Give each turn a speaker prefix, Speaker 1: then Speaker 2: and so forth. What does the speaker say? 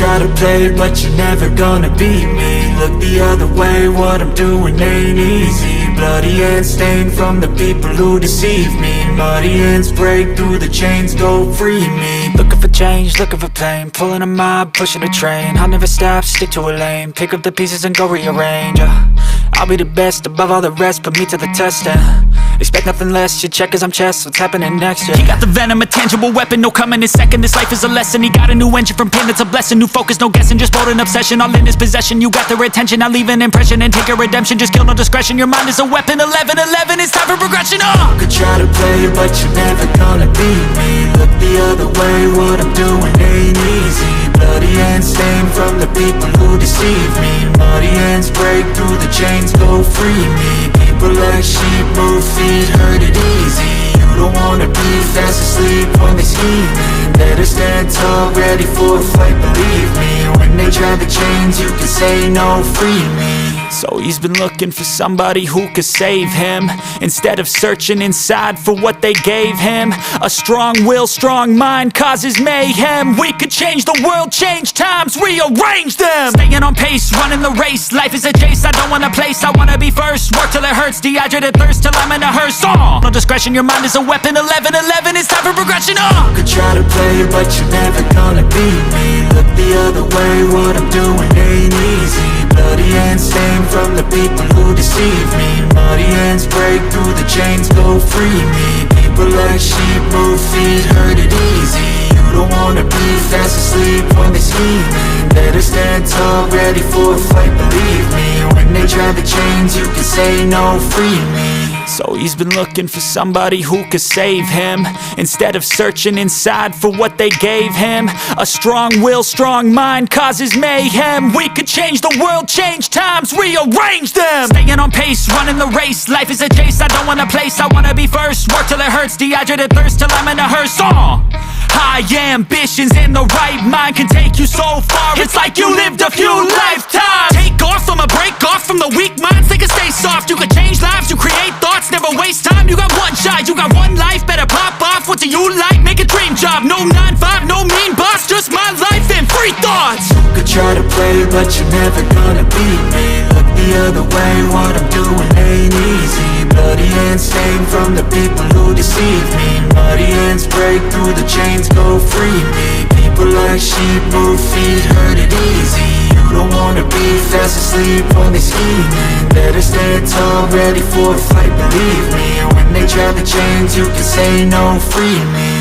Speaker 1: try to play, but you're never gonna beat me. Look the other way, what I'm doing ain't easy. Bloody hands stained from the people who deceive me. Muddy hands break through the chains, go free me. Looking for change, looking for pain, pulling a mob, pushing a train. I'll never stop, stick to a lane, pick up the pieces and go rearrange. I'll be the best above all the rest, put me to the test and expect nothing less. You check as I'm chess, what's happening next? He got the venom, a tangible weapon, no coming in second. This life is a lesson, he got a new engine from pain, that's a blessing. New focus, no guessing, just bold and obsession, all in his possession. You got their attention, I'll leave an impression and take a redemption. Just kill, no discretion, your mind is a weapon. 11-11, it's time for progression. You could try to play, but you're never gonna beat me. Look the other way, what I'm doing ain't easy. Bloody hands stained from the people who deceive me. Muddy hands break through the chains, go free me. People like sheep, move feet, hurt it easy. You don't wanna be fast asleep when they scheming. Better stand tall, ready for a fight, believe me. When they try the chains, you can say no, free me. So he's been looking for somebody who could save him, instead of searching inside for what they gave him. A strong will, strong mind causes mayhem. We could change the world, change times, rearrange them. Staying on pace, running the race. Life is a chase, I don't want a place, I wanna be first. Work till it hurts, dehydrated thirst till I'm in a hearse. No discretion, your mind is a weapon. 11-11, it's time for progression. You could try to play, but you're never gonna beat me. Look the other way, what I'm doing ain't easy. Bloody hands stained from the people who deceive me. Muddy hands break through the chains, go free me. People like sheep, move feet, hurt it easy. You don't wanna be fast asleep when they scheming. Better stand tall, ready for a fight, believe me. When they try the chains, you can say no, free me. So he's been looking for somebody who could save him, instead of searching inside for what they gave him. A strong will, strong mind causes mayhem. We could change the world, change times, rearrange them. Staying on pace, running the race. Life is a chase, I don't want a place, I wanna be first. Work till it hurts, dehydrated thirst till I'm in a hearse. High ambitions in the right mind can take you so far. It's like you lived a few lifetimes. Take off from a break off from the weak minds, they can stay soft. You can change lives, you create thoughts, never waste time. You got one shot, you got one life, better pop off. What do you like? Make a dream job. No 9-5, no mean boss, just my life and free thoughts. You could try to play, but you're never gonna beat me. Look the other way, what I'm doing ain't easy. Bloody hands stained from the people who deceive me. Muddy hands break through the chains, go free me. People like sheep, move feet, hurt it easy. You don't wanna be fast asleep when they scheming. Better stand tall, ready for a fight, believe me. When they try the chains, you can say no, free me.